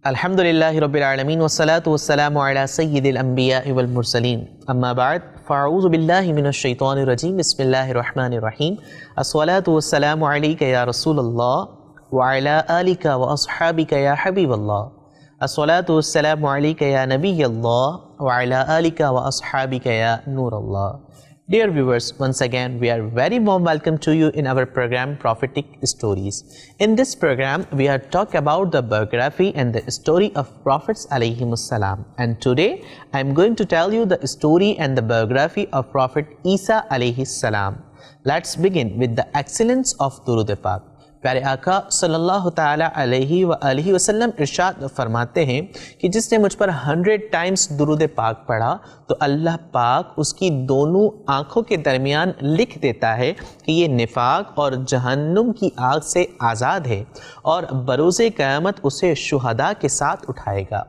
الحمدللہ رب العالمین والصلاة والسلام علی سید الانبیاء والمرسلین اما بعد فاعوذ باللہ من الشیطان الرجیم بسم اللہ الرحمن الرحیم الصلاة والسلام علیک یا رسول اللہ وعلی آلک واصحابک یا حبیب اللہ الصلاة والسلام علیک یا نبی اللہ وعلی آلک واصحابک یا نور اللہ. Dear viewers, once again we are very warm welcome to you in our program Prophetic Stories. In this program we are talk about the biography and the story of Prophets alayhimus salam. And today I am going to tell you the story and the biography of Prophet Isa alayhis salam. Let's begin with the excellence of Durud Pak. پیارے آقا صلی اللہ تعالیٰ علیہ وآلہ وسلم ارشاد فرماتے ہیں کہ جس نے مجھ پر 100 ٹائمز درود پاک پڑھا تو اللہ پاک اس کی دونوں آنکھوں کے درمیان لکھ دیتا ہے کہ یہ نفاق اور جہنم کی آگ سے آزاد ہے اور بروز قیامت اسے شہداء کے ساتھ اٹھائے گا.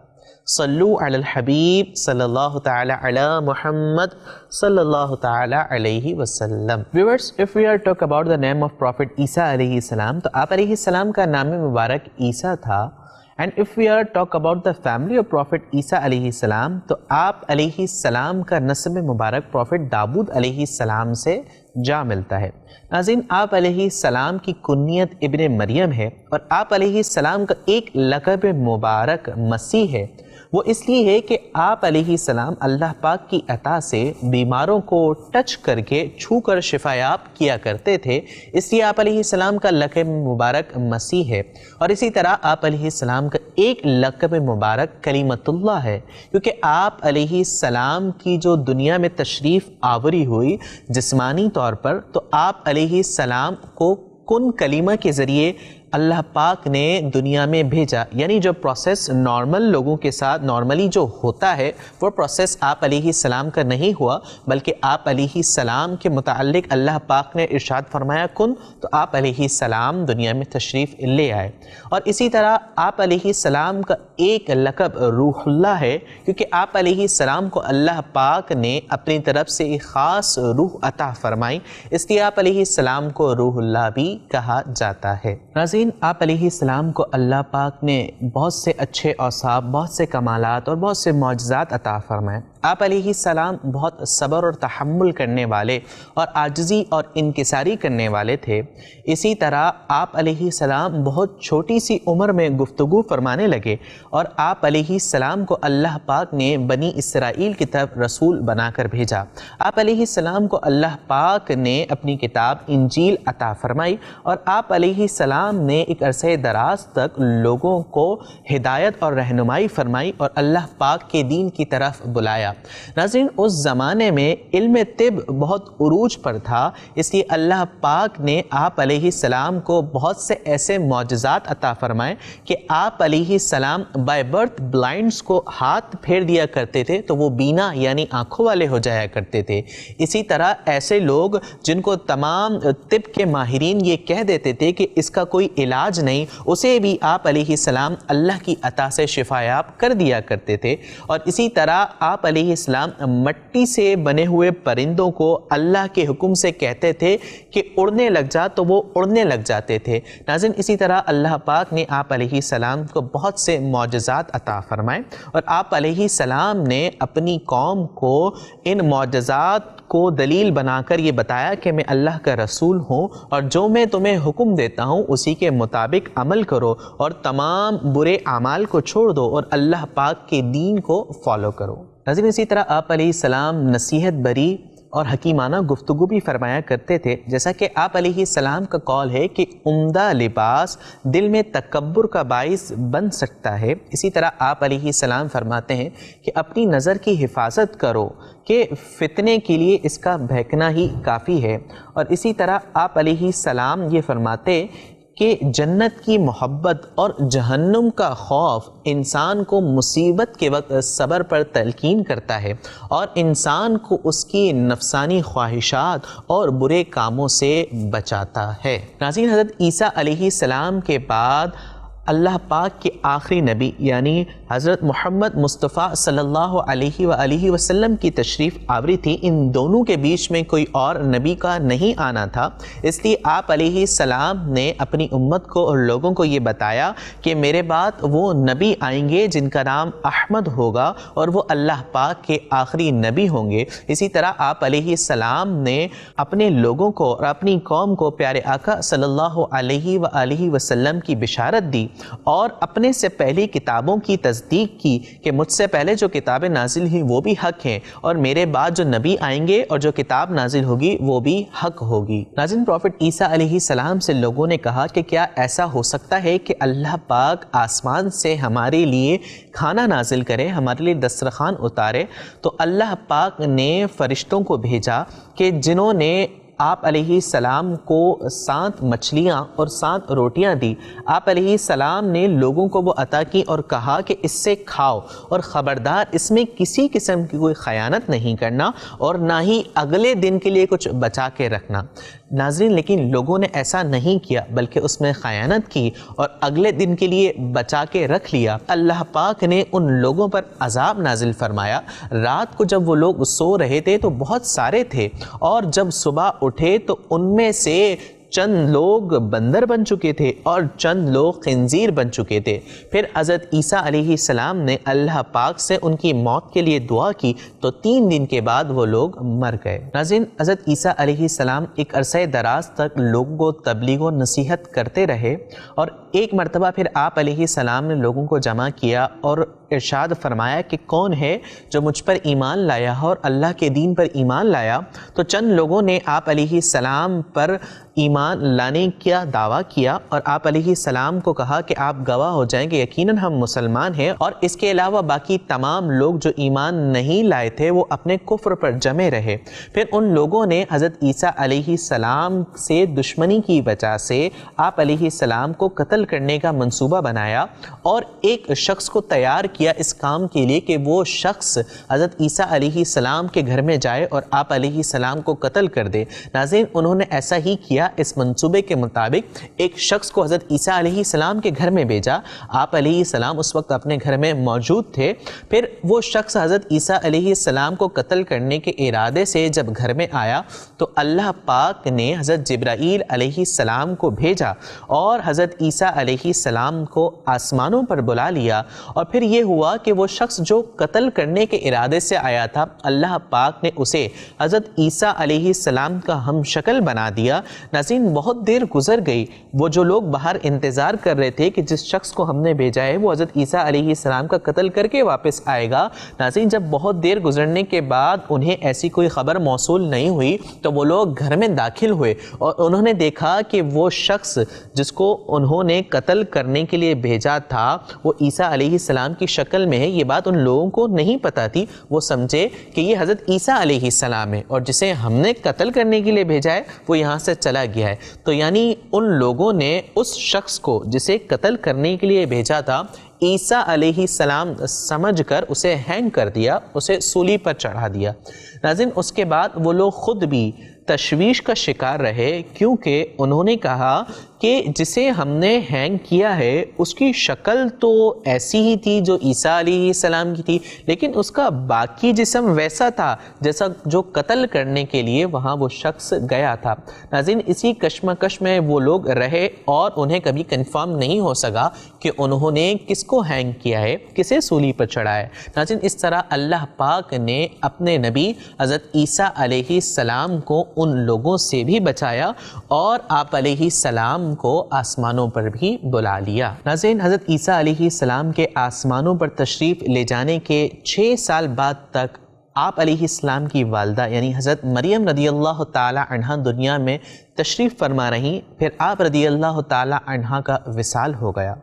صلو علی الحبیب صلی اللہ تعالی علی محمد صلی اللہ تعالی علیہ وسلم. Viewers, if we are talk about the name of Prophet Isa علیہ السلام تو آپ علیہ السلام کا نام مبارک عیسیٰ تھا. And if we are talk about the family of Prophet Isa علیہ السلام تو آپ علیہ السلام کا نسب مبارک Prophet داؤد علیہ السلام سے جا ملتا ہے. ناظرین، آپ علیہ السلام کی کنیت ابن مریم ہے اور آپ علیہ السلام کا ایک لقب مبارک مسیح ہے. وہ اس لیے ہے کہ آپ علیہ السلام اللہ پاک کی عطا سے بیماروں کو ٹچ کر کے چھو کر شفا یاب کیا کرتے تھے، اس لیے آپ علیہ السلام کا لقب مبارک مسیح ہے. اور اسی طرح آپ علیہ السلام کا ایک لقب مبارک کلیمت اللہ ہے، کیونکہ آپ علیہ السلام کی جو دنیا میں تشریف آوری ہوئی جسمانی طور پر تو آپ علیہ السلام کو کن کلیمہ کے ذریعے اللہ پاک نے دنیا میں بھیجا. یعنی جو پروسیس نارمل لوگوں کے ساتھ نارملی جو ہوتا ہے وہ پروسیس آپ علیہ السلام کا نہیں ہوا، بلکہ آپ علیہ السلام کے متعلق اللہ پاک نے ارشاد فرمایا کن، تو آپ علیہ السلام دنیا میں تشریف لے آئے. اور اسی طرح آپ علیہ السلام کا ایک لقب روح اللہ ہے، کیونکہ آپ علیہ السلام کو اللہ پاک نے اپنی طرف سے ایک خاص روح عطا فرمائی، اس لیے آپ علیہ السلام کو روح اللہ بھی کہا جاتا ہے. آپ علیہ السلام کو اللہ پاک نے بہت سے اچھے اوصاف، بہت سے کمالات اور بہت سے معجزات عطا فرمائے. آپ علیہ السلام بہت صبر اور تحمل کرنے والے اور عاجزی اور انکساری کرنے والے تھے. اسی طرح آپ علیہ السلام بہت چھوٹی سی عمر میں گفتگو فرمانے لگے اور آپ علیہ السلام کو اللہ پاک نے بنی اسرائیل کی طرف رسول بنا کر بھیجا. آپ علیہ السلام کو اللہ پاک نے اپنی کتاب انجیل عطا فرمائی اور آپ علیہ السلام نے ایک عرصہ دراز تک لوگوں کو ہدایت اور رہنمائی فرمائی اور اللہ پاک کے دین کی طرف بلایا. ناظرین، اس زمانے میں علم طب بہت عروج پر تھا، اس لیے اللہ پاک نے آپ علیہ السلام کو بہت سے ایسے معجزات عطا فرمائے کہ آپ علیہ السلام بائی برتھ بلائنڈز کو ہاتھ پھیر دیا کرتے تھے تو وہ بینا یعنی آنکھوں والے ہو جایا کرتے تھے. اسی طرح ایسے لوگ جن کو تمام طب کے ماہرین یہ کہہ دیتے تھے کہ اس کا کوئی علاج نہیں، اسے بھی آپ علیہ السلام اللہ کی عطا سے شفا یاب کر دیا کرتے تھے. اور اسی طرح آپ علیہ السلام مٹی سے بنے ہوئے پرندوں کو اللہ کے حکم سے کہتے تھے کہ اڑنے لگ جا تو وہ اڑنے لگ جاتے تھے. ناظرین، اسی طرح اللہ پاک نے آپ علیہ السلام کو بہت سے معجزات عطا فرمائے اور آپ علیہ السلام نے اپنی قوم کو ان معجزات کو دلیل بنا کر یہ بتایا کہ میں اللہ کا رسول ہوں اور جو میں تمہیں حکم دیتا ہوں اسی کے مطابق عمل کرو اور تمام برے اعمال کو چھوڑ دو اور اللہ پاک کے دین کو فالو کرو. ناظرین، اسی طرح آپ علیہ السلام نصیحت بری اور حکیمانہ گفتگو بھی فرمایا کرتے تھے، جیسا کہ آپ علیہ السلام کا قول ہے کہ عمدہ لباس دل میں تکبر کا باعث بن سکتا ہے. اسی طرح آپ علیہ السلام فرماتے ہیں کہ اپنی نظر کی حفاظت کرو کہ فتنے کے لیے اس کا بہکنا ہی کافی ہے. اور اسی طرح آپ علیہ السلام یہ فرماتے کہ جنت کی محبت اور جہنم کا خوف انسان کو مصیبت کے وقت صبر پر تلقین کرتا ہے اور انسان کو اس کی نفسانی خواہشات اور برے کاموں سے بچاتا ہے. ناظرین، حضرت عیسیٰ علیہ السلام کے بعد اللہ پاک کے آخری نبی یعنی حضرت محمد مصطفیٰ صلی اللہ علیہ وآلہ وسلم کی تشریف آوری تھی، ان دونوں کے بیچ میں کوئی اور نبی کا نہیں آنا تھا، اس لیے آپ علیہ السلام نے اپنی امت کو اور لوگوں کو یہ بتایا کہ میرے بعد وہ نبی آئیں گے جن کا نام احمد ہوگا اور وہ اللہ پاک کے آخری نبی ہوں گے۔ اسی طرح آپ علیہ السلام نے اپنے لوگوں کو اور اپنی قوم کو پیارے آقا صلی اللہ علیہ وآلہ وسلم کی بشارت دی اور اپنے سے پہلی کتابوں کی تصدیق کی کہ مجھ سے پہلے جو کتابیں نازل ہوئی وہ بھی حق ہیں اور میرے بعد جو نبی آئیں گے اور جو کتاب نازل ہوگی وہ بھی حق ہوگی۔ ناظرین، پروفٹ عیسیٰ علیہ السلام سے لوگوں نے کہا کہ کیا ایسا ہو سکتا ہے کہ اللہ پاک آسمان سے ہمارے لیے کھانا نازل کرے، ہمارے لیے دسترخوان اتارے؟ تو اللہ پاک نے فرشتوں کو بھیجا کہ جنہوں نے آپ علیہ السلام کو 7 مچھلیاں اور 7 روٹیاں دی۔ آپ علیہ السلام نے لوگوں کو وہ عطا کی اور کہا کہ اس سے کھاؤ اور خبردار اس میں کسی قسم کی کوئی خیانت نہیں کرنا اور نہ ہی اگلے دن کے لیے کچھ بچا کے رکھنا۔ ناظرین، لیکن لوگوں نے ایسا نہیں کیا بلکہ اس میں خیانت کی اور اگلے دن کے لیے بچا کے رکھ لیا۔ اللہ پاک نے ان لوگوں پر عذاب نازل فرمایا۔ رات کو جب وہ لوگ سو رہے تھے تو بہت سارے تھے اور جب صبح اٹھے تو ان میں سے چند لوگ بندر بن چکے تھے اور چند لوگ خنزیر بن چکے تھے۔ پھر حضرت عیسیٰ علیہ السلام نے اللہ پاک سے ان کی موت کے لیے دعا کی تو 3 دن کے بعد وہ لوگ مر گئے۔ ناظرین، حضرت عیسیٰ علیہ السلام ایک عرصہ دراز تک لوگوں کو تبلیغ و نصیحت کرتے رہے اور ایک مرتبہ پھر آپ علیہ السلام نے لوگوں کو جمع کیا اور ارشاد فرمایا کہ کون ہے جو مجھ پر ایمان لایا اور اللہ کے دین پر ایمان لایا؟ تو چند لوگوں نے آپ علیہ السلام پر ایمان لانے کا دعویٰ کیا اور آپ علیہ السلام کو کہا کہ آپ گواہ ہو جائیں کہ یقیناً ہم مسلمان ہیں، اور اس کے علاوہ باقی تمام لوگ جو ایمان نہیں لائے تھے وہ اپنے کفر پر جمے رہے۔ پھر ان لوگوں نے حضرت عیسیٰ علیہ السلام سے دشمنی کی وجہ سے آپ علیہ السلام کو قتل کرنے کا منصوبہ بنایا اور ایک شخص کو تیار کیا اس کام کے لیے کہ وہ شخص حضرت عیسیٰ علیہ السلام کے گھر میں جائے اور آپ علیہ السلام کو قتل کر دے۔ ناظرین، انہوں نے ایسا ہی کیا۔ اس منصوبے کے مطابق ایک شخص کو حضرت عیسیٰ علیہ السلام کے گھر میں بھیجا۔ آپ علیہ السلام اس وقت اپنے گھر میں موجود تھے۔ پھر وہ شخص حضرت عیسیٰ علیہ السلام کو قتل کرنے کے ارادے سے جب گھر میں آیا تو اللہ پاک نے حضرت جبرائیل علیہ السلام کو بھیجا اور حضرت عیسیٰ علیہ السلام کو آسمانوں پر بلا لیا، اور پھر یہ ہوا کہ وہ شخص جو قتل کرنے کے ارادے سے آیا تھا اللہ پاک نے اسے حضرت عیسیٰ علیہ السلام کا ہم شکل بنا دیا۔ ناظرین، بہت دیر گزر گئی، وہ جو لوگ باہر انتظار کر رہے تھے کہ جس شخص کو ہم نے بھیجا ہے وہ حضرت عیسیٰ علیہ السلام کا قتل کر کے واپس آئے گا۔ ناظرین، جب بہت دیر گزرنے کے بعد انہیں ایسی کوئی خبر موصول نہیں ہوئی تو وہ لوگ گھر میں داخل ہوئے اور انہوں نے دیکھا کہ وہ شخص جس کو انہوں نے قتل کرنے کے لیے بھیجا تھا وہ عیسیٰ علیہ السلام کی شکل میں ہے۔ یہ بات ان لوگوں کو نہیں پتہ تھی، وہ سمجھے کہ یہ حضرت عیسیٰ علیہ السلام ہے اور جسے ہم نے قتل کرنے کے لیے بھیجا ہے وہ یہاں سے چلا گیا ہے۔ تو یعنی ان لوگوں نے اس شخص کو جسے قتل کرنے کے لیے بھیجا تھا عیسیٰ علیہ السلام سمجھ کر اسے ہینگ کر دیا، اسے سولی پر چڑھا دیا۔ ناظرین، اس کے بعد وہ لوگ خود بھی تشویش کا شکار رہے کیونکہ انہوں نے کہا کہ جسے ہم نے ہینگ کیا ہے اس کی شکل تو ایسی ہی تھی جو عیسیٰ علیہ السلام کی تھی، لیکن اس کا باقی جسم ویسا تھا جیسا جو قتل کرنے کے لیے وہاں وہ شخص گیا تھا۔ ناظرین، اسی کشمکش میں وہ لوگ رہے اور انہیں کبھی کنفرم نہیں ہو سکا کہ انہوں نے کس کو ہینگ کیا ہے، کسے سولی پر چڑھایا ہے۔ ناظرین، اس طرح اللہ پاک نے اپنے نبی حضرت عیسیٰ علیہ السلام کو ان لوگوں سے بھی بچایا اور آپ علیہ السلام کو آسمانوں پر بھی بلا لیا۔ ناظرین، حضرت عیسیٰ علیہ السلام کے آسمانوں پر تشریف لے جانے کے 6 سال بعد تک آپ علیہ السلام کی والدہ یعنی حضرت مریم رضی اللہ تعالی عنہا دنیا میں تشریف فرما رہیں، پھر آپ رضی اللہ تعالی عنہا کا وصال ہو گیا۔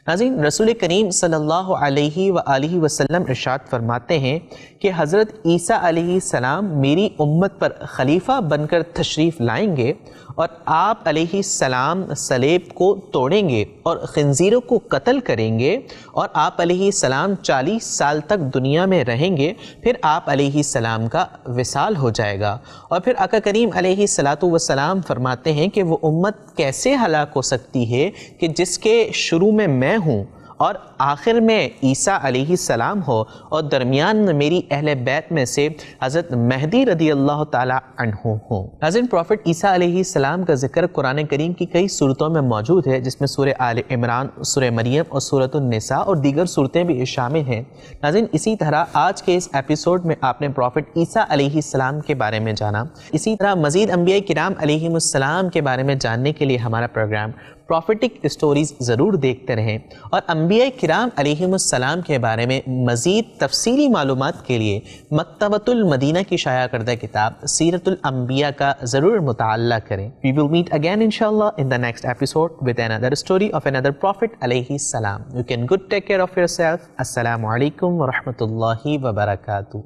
ناظرین، رسول کریم صلی اللہ علیہ وآلہ وسلم ارشاد فرماتے ہیں کہ حضرت عیسیٰ علیہ السلام میری امت پر خلیفہ بن کر تشریف لائیں گے اور آپ علیہ السلام صلیب کو توڑیں گے اور خنزیروں کو قتل کریں گے اور آپ علیہ السلام 40 سال تک دنیا میں رہیں گے، پھر آپ علیہ السلام کا وصال ہو جائے گا۔ اور پھر آقا کریم علیہ السلام فرماتے فرماتے ہیں کہ وہ امت کیسے ہلاک ہو سکتی ہے کہ جس کے شروع میں ہوں اور آخر میں عیسیٰ علیہ السلام ہو اور درمیان میں میری اہل بیت میں سے حضرت مہدی رضی اللہ تعالیٰ عنہ ہوں۔ حضرت پروفٹ عیسیٰ علیہ السلام کا ذکر قرآن کریم کی کئی صورتوں میں موجود ہے، جس میں سورہ آل عمران، سورہ مریم اور سورۃ النساء اور دیگر صورتیں بھی شامل ہیں۔ ناظرین، اسی طرح آج کے اس ایپیسوڈ میں آپ نے پروفٹ عیسیٰ علیہ السلام کے بارے میں جانا۔ اسی طرح مزید انبیاء کرام علیہم السلام کے بارے میں جاننے کے لیے ہمارا پروگرام پروفیٹک اسٹوریز ضرور دیکھتے رہیں، اور انبیاء کرام علیہم السلام کے بارے میں مزید تفصیلی معلومات کے لیے مکتبۃ المدینہ کی شائع کردہ کتاب سیرت الانبیاء کا ضرور مطالعہ کریں۔ We will meet again inshallah in the next episode with another story of another prophet علیہ السلام. You can good take care of yourself. السلام علیکم ورحمۃ اللہ وبرکاتہ.